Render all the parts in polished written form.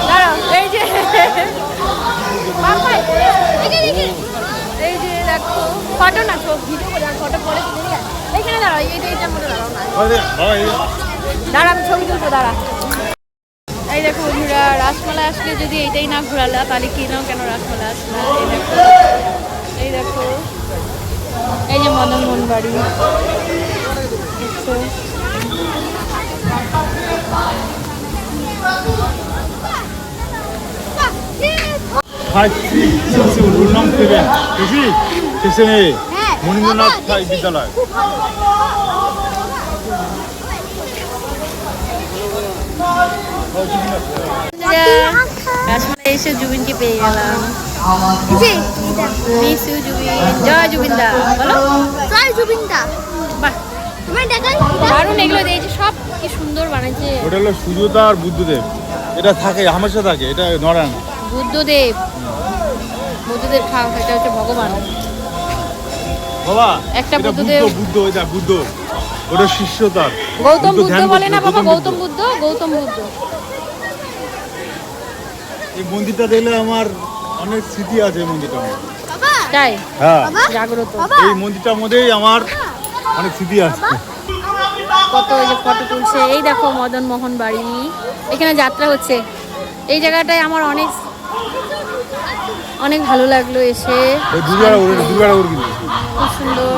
দাঁড়াও, এই যে এই যে দেখো ফটো না ভিডিও করে ফটো পরে এইখানে দাঁড়াও, এইটার মধ্যে দাঁড়াও না, দাঁড়া আমি ছবি তুলবো, দাঁড়া। এই দেখো বন্ধুরা, রাসমেলা আসলে যদি এইটাই না ঘোরালা তাহলে কি নাও কেন রাসমেলা আসলা। এই দেখো এই যে মদন মোহন বাড়ি, মনীন্দ্রনাথ বিদ্যালয়। রাসমেলা এসে জুবিনকে পেয়ে গেলাম। মিস ইউ জুবিন, জয় জুবিনদা, বলো জয় জুবিনদা। বাহ দারুণ, এগুলো দিয়েছে সব কি সুন্দর বানাইছে। ওটা হলো সুজাতা আর বুদ্ধদেব, এটা থাকে হামেশা থাকে, এটা নড়ে না। বুদ্ধদেব, বুদ্ধদেব খাও, এটা হচ্ছে ভগবান বাবা। একটা বুদ্ধদেব, বুদ্ধ ওই যা বুদ্ধ, ওটা শিষ্য তার। গৌতম বুদ্ধ বলে না বাবা, গৌতম বুদ্ধ, গৌতম বুদ্ধ। এই মন্দিরটা দেখলে আমার অনেক স্মৃতি আছে এই মন্দিরটা, তাই? হ্যাঁ, জাগ্রত। এই মন্দিরটার মধ্যেই আমার অনেক স্মৃতি আছে। কত এই যে ফটো তুলছে। এই দেখো মদন মোহন বাড়ি, এখানে যাত্রা হচ্ছে। এই জায়গাটায় আমার অনেক অনেক ভালো লাগলো এসে, খুব সুন্দর।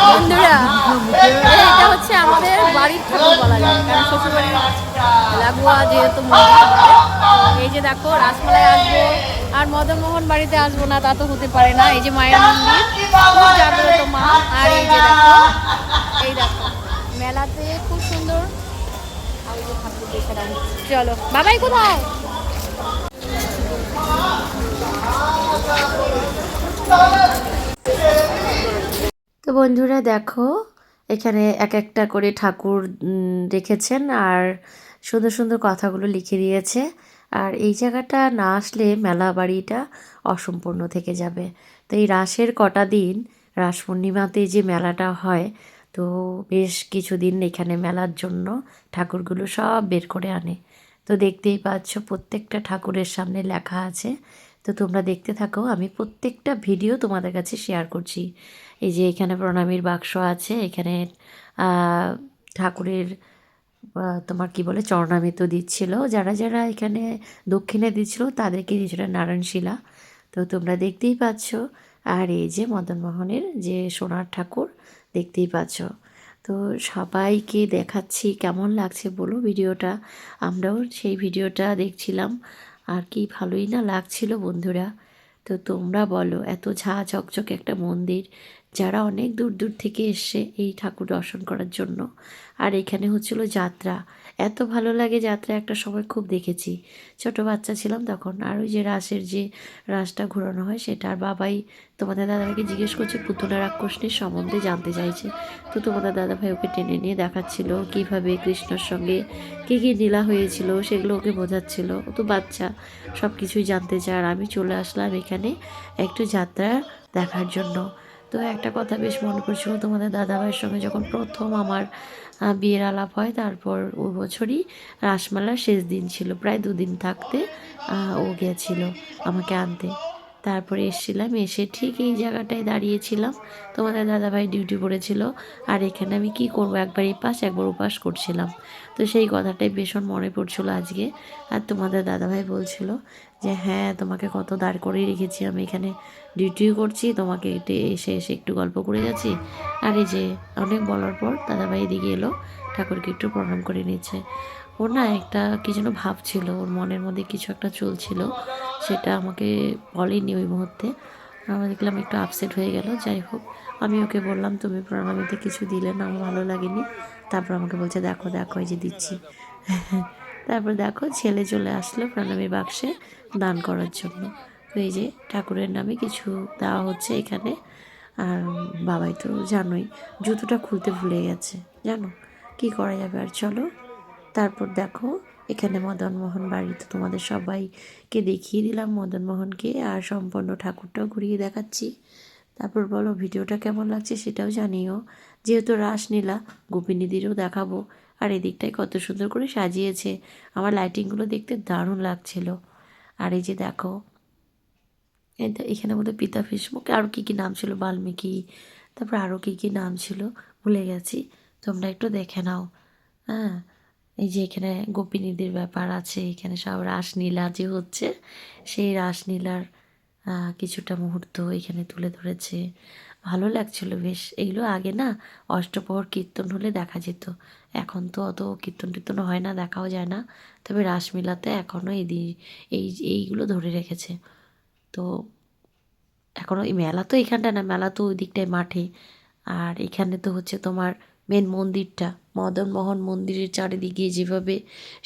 বন্ধুরা এটা হচ্ছে আমাদের বাড়ির ঠাকুর বলা যায়, কারণ শ্বশুর বাড়ির লাগোয়া যেহেতু। এই যে দেখো রাসমেলায় আসবো আর মদন মোহন বাড়িতে আসবো না তা তো হতে পারে না। এই যে মায়ের মন্দির, খুব জাগ্রত মা। আর এই যে দেখো, এই দেখো মেলাতে খুব সুন্দর। চলো বাবাই কোথায়? তো বন্ধুরা দেখো, এখানে এক একটা করে ঠাকুর রেখেছেন আর সুন্দর সুন্দর কথাগুলো লিখে দিয়েছে। আর এই জায়গাটা না আসলে মেলা বাড়িটা অসম্পূর্ণ থেকে যাবে। তো এই রাসের কটা দিন, রাস পূর্ণিমাতে যে মেলাটা হয়, তো বেশ কিছুদিন এখানে মেলার জন্য ঠাকুরগুলো সব বের করে আনে। তো দেখতেই পাচ্ছ প্রত্যেকটা ঠাকুরের সামনে লেখা আছে। তো তোমরা দেখতে থাকো, আমি প্রত্যেকটা ভিডিও তোমাদের কাছে শেয়ার করছি। এই যে এখানে প্রণামীর বাক্স আছে, এখানে ঠাকুরের তোমার কি বলে চরণামৃত দিচ্ছিল, যারা যারা এখানে দক্ষিণে দিচ্ছিল তাদেরকে দিচ্ছিল নারায়ণশিলা। তো তোমরা দেখতেই পাচ্ছ। আর এই যে মদন মোহনের যে সোনার ঠাকুর দেখতেই পাচ্ছ। তো সবাইকে দেখাচ্ছি, কেমন লাগছে বলো ভিডিওটা। আমরাও সেই ভিডিওটা দেখছিলাম আর কি ভালোই না লাগছিল বন্ধুরা। তো তোমরা বলো, এত ঝা চকচকে একটা মন্দির, যারা অনেক দূর দূর থেকে এসছে এই ঠাকুর দর্শন করার জন্য। আর এখানে হচ্ছিল যাত্রা, এত ভালো লাগে যাত্রা, একটা সময় খুব দেখেছি, ছোট বাচ্চা ছিলাম তখন। আর ওই যে রাসের যে রাসটা ঘোরানো হয় সেটা, আর বাবাই তোমাদের দাদাভাইকে জিজ্ঞেস করছে পুতুলা রাক্ষসনীর সম্বন্ধে জানতে চাইছে। তো তোমাদের দাদাভাই ওকে টেনে নিয়ে দেখাচ্ছিল কীভাবে কৃষ্ণর সঙ্গে কী কী লীলা হয়েছিল, সেগুলো ওকে বোঝাচ্ছিল। ও তো বাচ্চা, সব কিছুই জানতে চায়। আর আমি চলে আসলাম এখানে একটু যাত্রা দেখার জন্য। তো একটা কথা বেশ মনে পড়ছিল, তোমাদের দাদাভাইয়ের সঙ্গে যখন প্রথম আমার বিয়ের আলাপ হয়, তারপর ওই বছরই রাসমেলার শেষ দিন ছিল, প্রায় 2 দিন থাকতে ও গিয়েছিল আমাকে আনতে। তারপরে এসেছিলাম, এসে ঠিক এই জায়গাটায় দাঁড়িয়েছিলাম, তোমাদের দাদাভাই ডিউটি পড়েছিল। আর এখানে আমি কি করব, একবার এপাশ একবার ওপাশ করছিলাম। তো সেই কথাটাই ভীষণ মনে পড়ছিল আজকে। আর তোমাদের দাদাভাই বলছিল যে হ্যাঁ, তোমাকে কত দাঁড় করে রেখেছি আমি, এখানে ডিউটিও করছি, তোমাকে এসে এসে একটু গল্প করে যাচ্ছি। আর এই যে অনেক বলার পর দাদাভাই এদিকে এলো, ঠাকুরকে একটু প্রণাম করে নিচ্ছে। ওর না একটা কী যেন ভাব ছিল, ওর মনের মধ্যে কিছু একটা চলছিল, সেটা আমাকে বলেনি ওই মুহূর্তে। আমরা দেখলাম একটু আপসেট হয়ে গেল। যাই হোক, আমি ওকে বললাম তুমি প্রণামীতে কিছু দিলে না, আমার ভালো লাগেনি। তারপর আমাকে বলছে দেখো দেখো এই যে দিচ্ছি। তারপর দেখো ছেলে চলে আসলো প্রণামীর বাক্সে দান করার জন্য। তো এই যে ঠাকুরের নামে কিছু দেওয়া হচ্ছে এখানে। আর বাবাই তো জানোই, জুতোটা খুলতে ভুলে গেছে, জানো কি করা যাবে। আর চলো তারপর দেখো এখানে মদন মোহন বাড়ি, তো তোমাদের সবাইকে দেখিয়ে দিলাম মদন মোহনকে, আর সম্পূর্ণ ঠাকুরটাও ঘুরিয়ে দেখাচ্ছি। তারপর বলো ভিডিওটা কেমন লাগছে সেটাও জানিও। যেহেতু রাসলীলা গোপিনীদেরও দেখাবো। আর এদিকটায় কত সুন্দর করে সাজিয়েছে, আমার লাইটিংগুলো দেখতে দারুণ লাগছিল। আর এই যে দেখো এখানে মধ্যে পিতা ভীষ্মক আরও কী কী নাম ছিল, বাল্মীকি, তারপর আরও কী কী নাম ছিল ভুলে গেছি, তোমরা একটু দেখে নাও। হ্যাঁ, এই যে এখানে গোপিনীদের ব্যাপার আছে, এখানে সব রাসলীলা যে হচ্ছে সেই রাসলীলার কিছুটা মুহূর্ত এখানে তুলে ধরেছে। ভালো লাগছিল বেশ। এগুলো আগে না অষ্টপ্রহর কীর্তন হলে দেখা যেত, এখন তো অত কীর্তন টীর্তন হয় না, দেখাও যায় না। তবে রাসমেলাতে এখনও এই এইগুলো ধরে রেখেছে। তো এখনও এই মেলা তো এখানটা না, মেলা তো ওই দিকটায় মাঠে। আর এখানে তো হচ্ছে তোমার মেন মন্দিরটা, মদনমোহন মন্দিরের চারিদিকে যেভাবে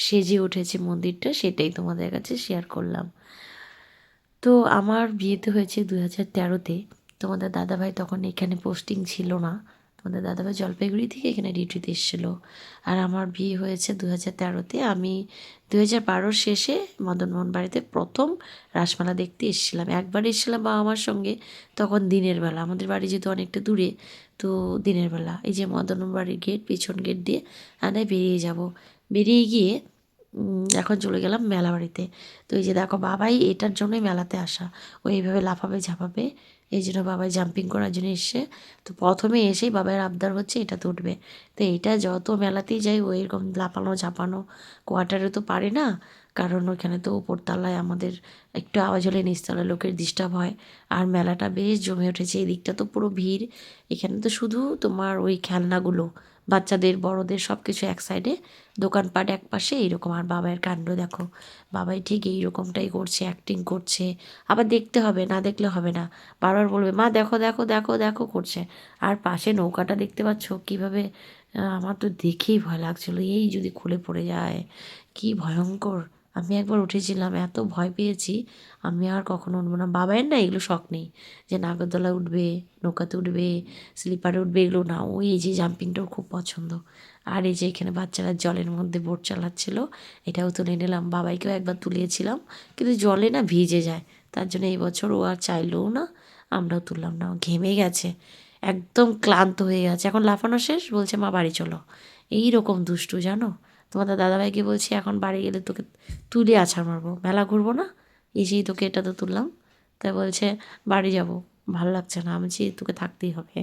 সেজে উঠেছে মন্দিরটা, সেটাই তোমাদের কাছে শেয়ার করলাম। তো আমার বিয়েতে হয়েছে 2013-তে। তোমাদের দাদাভাই তখন এখানে পোস্টিং ছিল না, তোমাদের দাদাভাই জলপাইগুড়ি থেকে এখানে ডিউটিতে এসেছিলো। আর আমার বিয়ে হয়েছে 2013-তে। আমি 2012 শেষে মদনমোহন বাড়িতে প্রথম রাসমেলা দেখতে এসেছিলাম। একবার এসেছিলাম বাবা মার সঙ্গে, তখন দিনের বেলা, আমাদের বাড়ি যেহেতু অনেকটা দূরে, তো দিনের বেলা এই যে মদনমোহন বাড়ির গেট, পিছন গেট দিয়ে আনায় বেরিয়ে যাব, বেরিয়ে গিয়ে এখন চলে গেলাম মেলা বাড়িতে। তো এই যে দেখো বাবাই এটার জন্যই মেলাতে আসা, ও এইভাবে লাফাবে ঝাঁপাবে, এই জন্য বাবাই জাম্পিং করার জন্য এসছে। তো প্রথমে এসেই বাবার আবদার হচ্ছে এটাতে উঠবে। তো এইটা যত মেলাতেই যাই ও এরকম লাফানো ঝাঁপানো, কোয়ার্টারে তো পারে না, কারণ ওইখানে তো উপরতলায় আমাদের একটু আওয়াজ হলে নিচতলায় লোকের ডিস্টার্ব হয়। আর মেলাটা বেশ জমে উঠেছে, এই দিকটা তো পুরো ভিড়। এখানে তো শুধু তোমার ওই খেলনাগুলো, বাচ্চাদের বড়দের সব কিছু এক সাইডে, দোকানপাট এক পাশে, এইরকম। আর বাবার কাণ্ড দেখো, বাবাই ঠিক এইরকমটাই করছে, অ্যাক্টিং করছে। আবার দেখতে হবে, না দেখলে হবে না, বারবার বলবে মা দেখো দেখো দেখো দেখো করছে। আর পাশে নৌকাটা দেখতে পাচ্ছ কীভাবে, আমার তো দেখেই ভয় লাগছিলো, এই যদি খুলে পড়ে যায় কি ভয়ঙ্কর। আমি একবার উঠেছিলাম, এত ভয় পেয়েছি, আমি আর কখনো উঠবো না। বাবাইয়ের না এগুলো শখ নেই, যে নাগরদোলায় উঠবে, নৌকাতে উঠবে, স্লিপারে উঠবে, এগুলো না। ওই এই যে জাম্পিংটাও খুব পছন্দ। আর এই যে এখানে বাচ্চারা জলের মধ্যে বোট চালাচ্ছিল, এটাও তুলে নিলাম। বাবাইকেও একবার তুলিয়েছিলাম, কিন্তু জলে না ভিজে যায়, তার জন্য এই বছর ও আর চাইলেও না, আমরাও তুললাম না, ও ঘেমে গেছে, একদম ক্লান্ত হয়ে গেছে। এখন লাফানো শেষ, বলছে মা বাড়ি চলো। এই রকম দুষ্টু জানো। তোমাদের দাদাভাইকে বলছি এখন বাড়ি গেলে তোকে তুলে আছাড় মারবো, মেলা ঘুরবো না, এসেই তোকে এটাতে তুললাম। তাই বলছে বাড়ি যাব, ভালো লাগছে না। আমি বলছি তোকে থাকতেই হবে।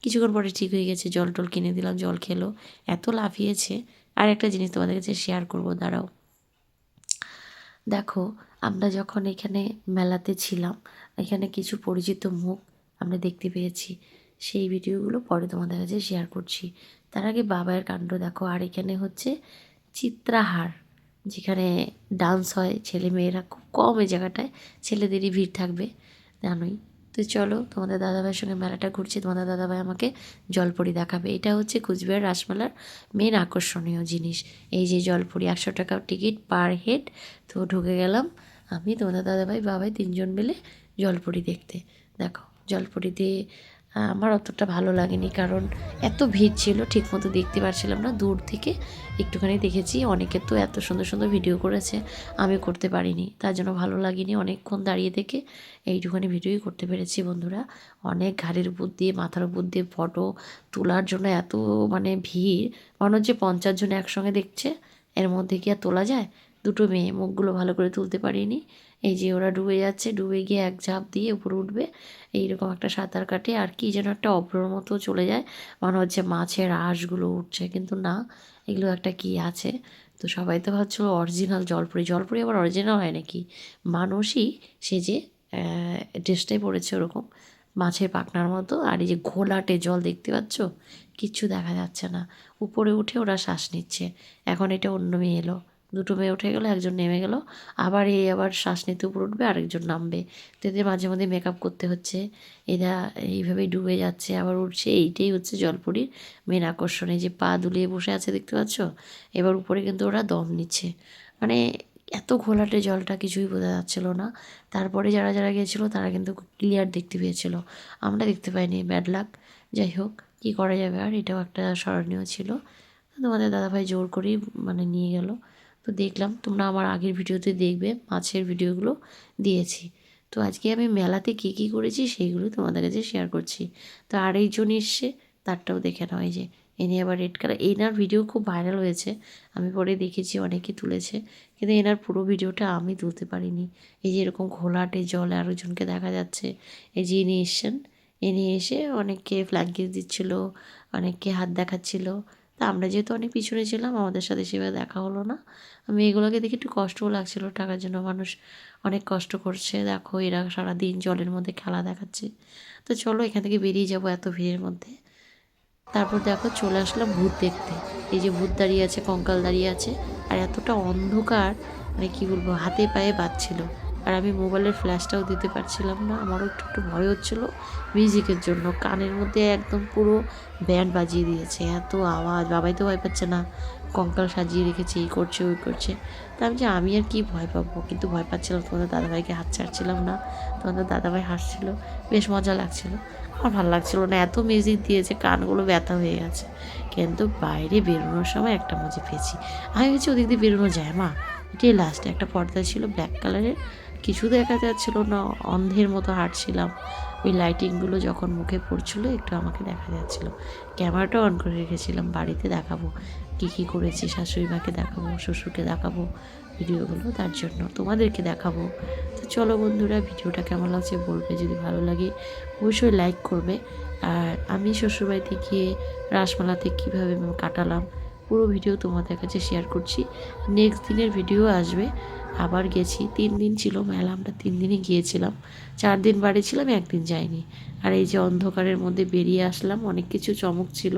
কিছুক্ষণ পরে ঠিক হয়ে গেছে, জল টল কিনে দিলাম, জল খেলো, এত লাফিয়েছে। আর একটা জিনিস তোমাদের কাছে শেয়ার করবো, দাঁড়াও। দেখো আমরা যখন এখানে মেলাতে ছিলাম, এখানে কিছু পরিচিত মুখ আমরা দেখতে পেয়েছি, সেই ভিডিওগুলো পরে তোমাদের কাছে শেয়ার করছি। তার আগে বাবার কাণ্ড দেখো। আর এখানে হচ্ছে চিত্রাহার, যেখানে ডান্স হয়, ছেলে মেয়েরা খুব কম এই জায়গাটায়, ছেলেদেরই ভিড় থাকবে জানোই। তো চলো তোমাদের দাদাভাইয়ের সঙ্গে মেলাটা ঘুরছি, তোমাদের দাদাভাই আমাকে জলপরি দেখাবে। এটা হচ্ছে কুচবিহার রাসমেলার মেন আকর্ষণীয় জিনিস, এই যে জলপরি, 100 টাকা টিকিট পার হেড। তো ঢুকে গেলাম আমি, তোমাদের দাদাভাই, বাবাই, 3জন মিলে জলপরি দেখতে। দেখো জলপরিতে আমার অতটা ভালো লাগেনি, কারণ এত ভিড় ছিল, ঠিকমতো দেখতে পারছিলাম না। দূর থেকে একটুখানি দেখেছি, অনেকে তো এত সুন্দর সুন্দর ভিডিও করেছে, আমি করতে পারিনি, তার জন্য ভালো লাগেনি। অনেকক্ষণ দাঁড়িয়ে থেকে এইটুখানি ভিডিওই করতে পেরেছি বন্ধুরা। অনেক ঘাড়ের উপর দিয়ে, মাথার উপর দিয়ে ফটো তোলার জন্য এত মানে ভিড়, মনে হচ্ছে 50 জন একসঙ্গে দেখছে, এর মধ্যে কি আর তোলা যায়। দুটো মেয়ে, মুখগুলো ভালো করে তুলতে পারিনি। এই যে ওরা ডুবে যাচ্ছে, ডুবে গিয়ে এক ঝাঁপ দিয়ে উপরে উঠবে, এইরকম একটা সাঁতার কাটে, আর কি যেন একটা অভ্রর মতো চলে যায়, মনে হচ্ছে মাছের আঁশগুলো উঠছে, কিন্তু না, এগুলো একটা কি আছে। তো সবাই তো ভাবছিল অরিজিনাল জলপরি, জলপরি আবার অরিজিনাল হয় নাকি, মানুষই সেজে ড্রেসটাই পরেছে ওরকম মাছের পাখনার মতো। আর এই যে ঘোলাটে জল দেখতে পাচ্ছ, কিচ্ছু দেখা যাচ্ছে না। উপরে উঠে ওরা শ্বাস নিচ্ছে। এখন এটা অন্য মেয়ে এলো, দুটো মেয়ে উঠে গেলো, একজন নেমে গেল, আবার এই আবার শ্বাস নিতে উপরে উঠবে, আরেকজন নামবে। তো এদের মাঝে মাঝে মেকআপ করতে হচ্ছে, এরা এইভাবেই ডুবে যাচ্ছে আবার উঠছে। এইটাই হচ্ছে জলপরির মেন আকর্ষণ। এই যে পা দুলিয়ে বসে আছে দেখতে পাচ্ছ, এবার উপরে কিন্তু ওরা দম নিচ্ছে। মানে এত ঘোলাটে জলটা, কিছুই বোঝা যাচ্ছিল না। তারপরে যারা যারা গিয়েছিলো তারা কিন্তু ক্লিয়ার দেখতে পেয়েছিল, আমরা দেখতে পাইনি, ব্যাড লাক। যাই হোক, কী করা যাবে, আর এটাও একটা স্মরণীয় ছিল। তোমাদের দাদাভাই জোর করেই মানে নিয়ে গেল। তো দেখলাম, তোমরা আমার আগের ভিডিওতে দেখবে মাছের ভিডিওগুলো দিয়েছি। তো আজকে আমি মেলাতে কী কী করেছি সেইগুলো তোমাদের কাছে শেয়ার করছি। তো আরেকজন এসছে, তারটাও দেখে নাও। এই যে এনে আবার রেড কালার, এনার ভিডিও খুব ভাইরাল হয়েছে, আমি পরে দেখেছি অনেকে তুলেছে, কিন্তু এনার পুরো ভিডিওটা আমি তুলতে পারিনি। এই যে এরকম ঘোলাটে জলে আরেকজনকে দেখা যাচ্ছে, এই যে ইনি এসছেন, ইনি এসে অনেককে ফ্ল্যাগ কিস দিচ্ছিলো, অনেককে হাত দেখাচ্ছিল। তা আমরা যেহেতু অনেক পিছনে ছিলাম, আমাদের সাথে সেভাবে দেখা হলো না। আমি এগুলোকে দেখে একটু কষ্টও লাগছিলো, টাকার জন্য মানুষ অনেক কষ্ট করছে, দেখো এরা সারাদিন জলের মধ্যে খেলা দেখাচ্ছে। তো চলো এখান থেকে বেরিয়ে যাবো এত ভিড়ের মধ্যে। তারপর দেখো চলে আসলাম ভূত দেখতে। এই যে ভূত দাঁড়িয়ে আছে, কঙ্কাল দাঁড়িয়ে আছে, আর এতটা অন্ধকার, মানে কী বলবো, হাতে পায়ে বাজছিল। আর আমি মোবাইলের ফ্ল্যাশটাও দিতে পারছিলাম না, আমারও একটু একটু ভয় হচ্ছিলো মিউজিকের জন্য। কানের মধ্যে একদম পুরো ব্যান্ড বাজিয়ে দিয়েছে, এত আওয়াজ, বাবাই তো ভয় পাচ্ছে না, কঙ্কাল সাজিয়ে রেখেছে, এই করছে ওই করছে। তা আমি আর কি ভয় পাবো, কিন্তু ভয় পাচ্ছিলাম, তোমাদের দাদাভাইকে হাত ছাড়ছিলাম না, তোমাদের দাদাভাই হাসছিলো, বেশ মজা লাগছিলো। আমার ভালো লাগছিলো না, এত মিউজিক দিয়েছে কানগুলো ব্যথা হয়ে গেছে। কিন্তু বাইরে বেরোনোর সময় একটা মজা পেয়েছি। আমি ভেবেছি ওদিক দিয়ে বেরোনো যায়, মা এটাই লাস্টে একটা পর্দা ছিল ব্ল্যাক কালারের, কিছু দেখা যাচ্ছিলো না, অন্ধের মতো হাঁটছিলাম। ওই লাইটিংগুলো যখন মুখে পড়ছিলো একটু আমাকে দেখা যাচ্ছিলো। ক্যামেরাটা অন করে রেখেছিলাম, বাড়িতে দেখাবো কী কী করেছি, শাশুড়ি মাকে দেখাবো, শ্বশুরকে দেখাবো ভিডিওগুলো, তার জন্য তোমাদেরকে দেখাবো। তো চলো বন্ধুরা, ভিডিওটা কেমন লাগছে বলবে, যদি ভালো লাগে অবশ্যই লাইক করবে। আর আমি শ্বশুরবাড়িতে গিয়ে রাসমেলাতে কীভাবে কাটালাম পুরো ভিডিও তোমাদের কাছে শেয়ার করছি। নেক্সট দিনের ভিডিও আসবে। আবার গেছি, 3 দিন ছিল মেলা, আমরা 3 দিনই গিয়েছিলাম, 4 দিন বাড়ি ছিলাম, 1 দিন যাইনি। আর এই যে অন্ধকারের মধ্যে বেরিয়ে আসলাম, অনেক কিছু চমক ছিল,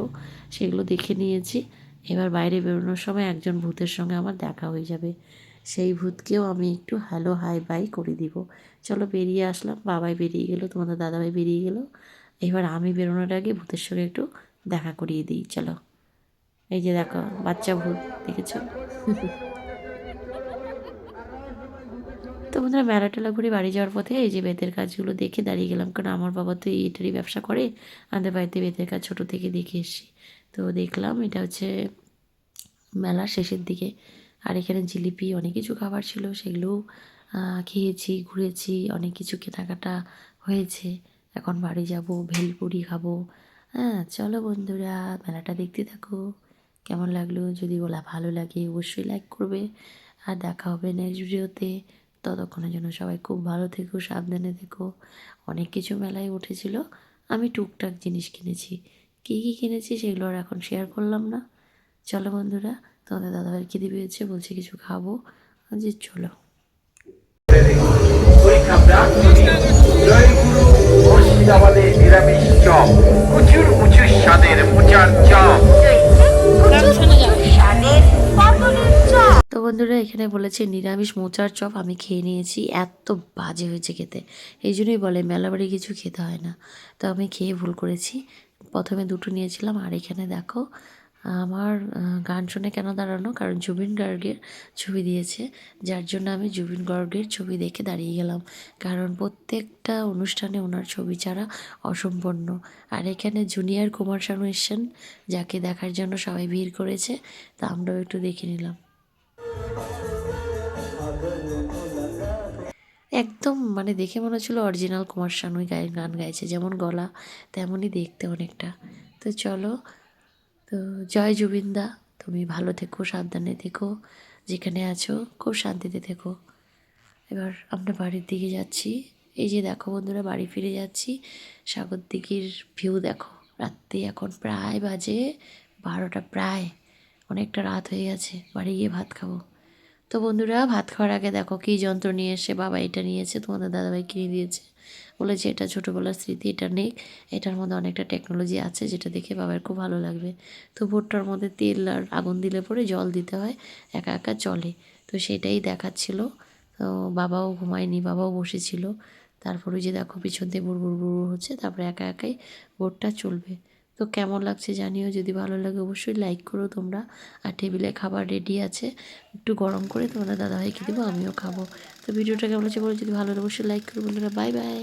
সেগুলো দেখে নিয়েছি। এবার বাইরে বেরোনোর সময় একজন ভূতের সঙ্গে আমার দেখা হয়ে যাবে, সেই ভূতকেও আমি একটু হ্যালো হাই বাই করে দিব। চলো বেরিয়ে আসলাম, বাবাই বেরিয়ে গেলো, তোমাদের দাদাভাই বেরিয়ে গেলো। এবার আমি বেরোনোর আগে ভূতের সঙ্গে একটু দেখা করিয়ে দিই, চলো। এই যে দেখো বাচ্চা ভূত, দেখেছো? তো বন্ধুরা, মেলা টেলা ঘুরে বাড়ি যাওয়ার পথে এই যে বেতের কাজগুলো দেখে দাঁড়িয়ে গেলাম, কারণ আমার বাবা তো এটারই ব্যবসা করে, আমাদের বাড়িতে বেতের কাজ ছোটো থেকে দেখে এসেছি। তো দেখলাম এটা হচ্ছে মেলার শেষের দিকে। আর এখানে জিলিপি অনেক কিছু খাবার ছিল, সেগুলোও খেয়েছি, ঘুরেছি, অনেক কিছু কেনাকাটা হয়েছে। এখন বাড়ি যাব, ভেলপুরি খাবো। হ্যাঁ চলো বন্ধুরা, মেলাটা দেখতে থাকো। কেমন লাগলো, যদি বলা ভালো লাগে অবশ্যই লাইক করবে। আর দেখা হবে নেক্সট ভিডিওতে। ততক্ষণের জন্য সবাই খুব ভালো থেকো, সাবধানে থেকো। অনেক কিছু মেলায় উঠেছিল, আমি টুকটাক জিনিস কিনেছি। কী কী কিনেছি সেগুলো আর এখন শেয়ার করলাম না। চলো বন্ধুরা, তোমাদের দাদাভাই খিদে পেয়েছে, বলছে কিছু খাবো, যে চলো। জয়গুরু মুর্শিদাবাদে নিরামিষ চপ, প্রচুর উঁচু স্বাদের মোচার চপ। তো বন্ধুরা, এখানে বলেছে নিরামিষ মোচার চপ, আমি খেয়ে নিয়েছি, এত বাজে হয়েছে খেতে। এই জন্যই বলে মেলাবাড়ি কিছু খেতে হয় না। তো আমি খেয়ে ভুল করেছি, প্রথমে দুটো নিয়েছিলাম। আর এখানে দেখো আমার গান শুনে কেন দাঁড়ানো, কারণ জুবিন গার্গের ছবি দিয়েছে, যার জন্য আমি জুবিন গার্গের ছবি দেখে দাঁড়িয়ে গেলাম, কারণ প্রত্যেকটা অনুষ্ঠানে ওনার ছবি ছাড়া অসম্পূর্ণ। আর এখানে জুনিয়র কুমার শানু এসছেন, যাকে দেখার জন্য সবাই ভিড় করেছে, তা আমরাও একটু দেখে নিলাম। একদম মানে দেখে মনে হচ্ছিল অরিজিনাল কুমার শানুই গান গাইছে, যেমন গলা তেমনই দেখতে অনেকটা। তো চলো, তো জয় জুবিনদা, তুমি ভালো থেকো, সাবধানে থেকো, যেখানে আছো খুব শান্তিতে থেকো। এবার আমরা বাড়ির দিকে যাচ্ছি। এই যে দেখো বন্ধুরা, বাড়ি ফিরে যাচ্ছি, সাগর দিঘির ভিউ দেখো। রাত্রি এখন প্রায় বাজে 12টা, প্রায় অনেকটা রাত হয়ে গেছে, বাড়ি গিয়ে ভাত খাবো। তো বন্ধুরা, ভাত খাওয়ার আগে দেখো কী যন্ত্র নিয়ে এসে, বাবা এটা নিয়েছে, তোমাদের দাদাভাই কিনে দিয়েছে, বলেছে এটা ছোটোবেলার স্মৃতি, এটা নেই, এটার মধ্যে অনেকটা টেকনোলজি আছে, যেটা দেখে বাবার খুব ভালো লাগবে। তো ভুট্টার মধ্যে তেল আর আগুন দিলে পরে জল দিতে হয়, একা একা চলে, তো সেটাই দেখাচ্ছিল। তো বাবাও ঘুমায়নি, বাবাও বসেছিল। তারপরে যে দেখো পিছন দিয়ে বুড় বুড় বুড় হচ্ছে, তারপরে একা একাই বোটটা চলবে। তো কেমন লাগছে জানিও, যদি ভালো লাগে অবশ্যই লাইক করো তোমরা। আর টেবিলে খাবার রেডি আছে, একটু গরম করে তোমাদের দাদাভাইকে দেবো, আমিও খাবো। তো ভিডিওটা কেমন লাগছে বলো, যদি ভালো লাগে অবশ্যই লাইক করো বন্ধুরা। Bye bye.